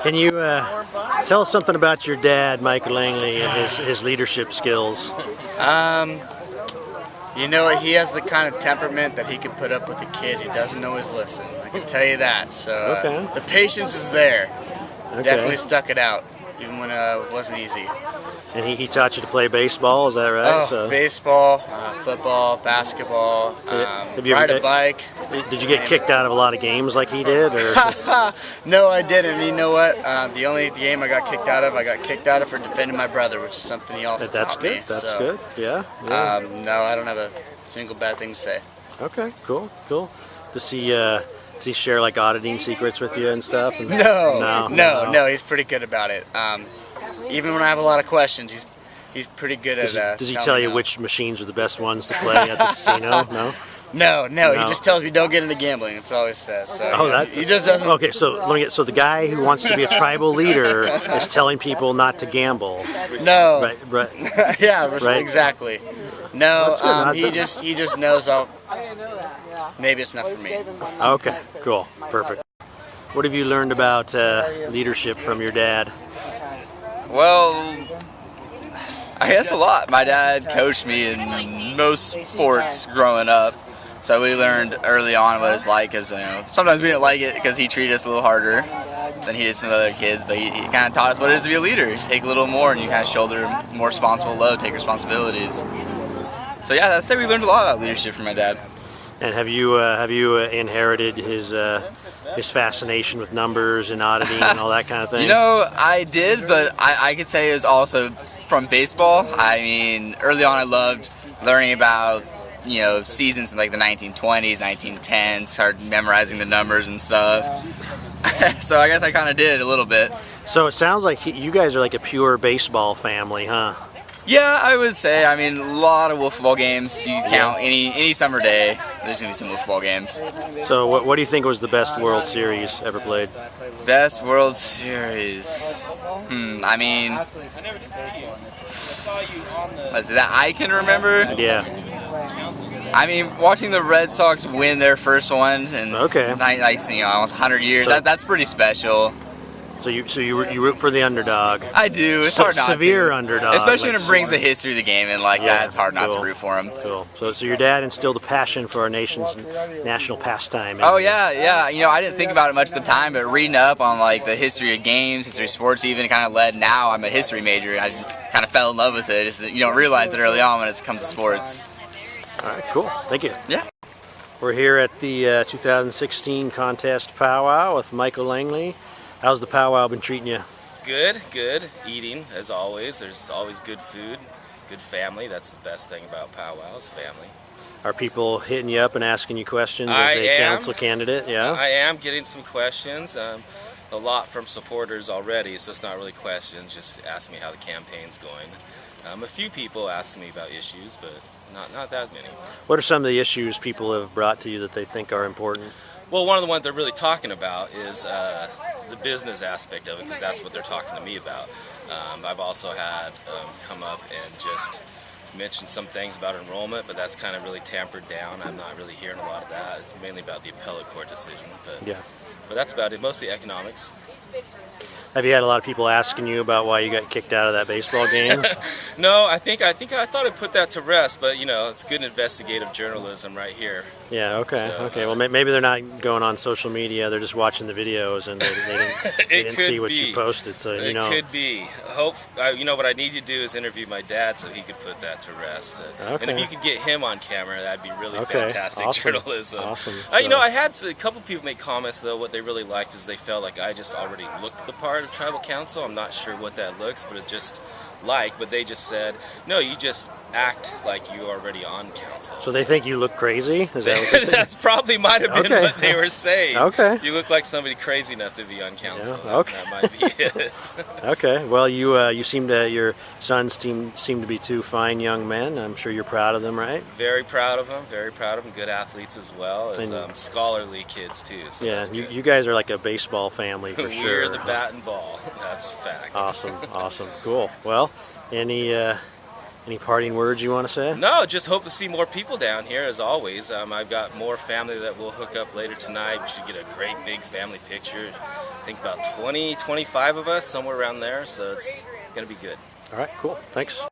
Can you tell us something about your dad, Michael Langley, and his leadership skills? You know what? He has the kind of temperament that he can put up with a kid who doesn't always listen. I can tell you that. So the patience is there. Definitely stuck it out, even when it wasn't easy. And he taught you to play baseball, is that right? Oh, baseball, football, basketball, ride a bike. Did you get kicked out of a lot of games like he did? Or? No, I didn't. You know what? The only game I got kicked out of for defending my brother, which is something he also taught me. That's good. Yeah. No, I don't have a single bad thing to say. Okay, cool. Does he share like auditing secrets with you and stuff? And no, he's pretty good about it. Even when I have a lot of questions, he's pretty good at. Does he tell you which machines are the best ones to play at the casino? No. No. He just tells me don't get into gambling. That's all he says. So he just doesn't. Okay, so the guy who wants to be a tribal leader is telling people not to gamble. No. Right. Yeah. Right? Exactly. No. He just knows. Maybe it's not for me. Okay. Cool. Perfect. What have you learned about leadership from your dad? Well, I guess a lot. My dad coached me in most sports growing up, so we learned early on what it's like. Cause sometimes we didn't like it because he treated us a little harder than he did some other kids. But he kind of taught us what it is to be a leader. You take a little more, and you kind of shoulder a more responsible load, take responsibilities. So yeah, I'd say we learned a lot about leadership from my dad. And have you inherited his fascination with numbers and auditing and all that kind of thing? I did, but I could say it was also from baseball. I mean, early on I loved learning about seasons in like the 1920s, 1910s, started memorizing the numbers and stuff. So I guess I kind of did a little bit. So it sounds like you guys are like a pure baseball family, huh? Yeah, I would say. I mean, a lot of football games. You count any summer day, there's going to be some football games. So what do you think was the best World Series ever played? Best World Series? I mean, that I can remember? Yeah. I mean, watching the Red Sox win their first one in almost 100 years, that's pretty special. So you root for the underdog. I do. It's hard not to. Severe underdog. Especially when it brings the history of the game in like that. It's hard not to root for him. Cool. So your dad instilled a passion for our nation's national pastime. Oh yeah. I didn't think about it much at the time, but reading up on like the history of games, history of sports, even kind of led. Now I'm a history major. I kind of fell in love with it. It's, you don't realize it early on when it comes to sports. All right. Cool. Thank you. Yeah. We're here at the 2016 contest powwow with Michael Langley. How's the powwow been treating you? Good. Eating, as always. There's always good food, good family. That's the best thing about powwows, family. Are people hitting you up and asking you questions as a council candidate? Yeah. I am getting some questions. A lot from supporters already, so it's not really questions. Just ask me how the campaign's going. A few people ask me about issues, but not that many. What are some of the issues people have brought to you that they think are important? Well, one of the ones they're really talking about is the business aspect of it, because that's what they're talking to me about. I've also had come up and just mention some things about enrollment, but that's kind of really tampered down. I'm not really hearing a lot of that. It's mainly about the appellate court decision, but that's about it. Mostly economics. Have you had a lot of people asking you about why you got kicked out of that baseball game? No, I thought I'd put that to rest, but it's good investigative journalism right here. Yeah, okay, so, okay. Well, maybe they're not going on social media, they're just watching the videos and they didn't see what you posted, so It could be. What I need you to do is interview my dad so he could put that to rest. And if you could get him on camera, that'd be really fantastic journalism. Awesome. I had a couple people make comments, though. What they really liked is they felt like I just already looked the part of tribal council. I'm not sure what that looks, but but they just said, no, you just act like you are already on council. So they think you look crazy? Is that what That's probably might have been what they were saying. Okay. You look like somebody crazy enough to be on council. Yeah, okay. That might be it. Okay. Well, your sons seem to be two fine young men. I'm sure you're proud of them, right? Very proud of them. Very proud of them. Good athletes as well as scholarly kids too. So yeah. You guys are like a baseball family for sure. We're the bat and ball. That's a fact. Awesome. Cool. Well, any parting words you want to say? No, just hope to see more people down here as always. I've got more family that will hook up later tonight. We should get a great big family picture. think about 20, 25 of us, somewhere around there, so it's going to be good. All right, cool. Thanks.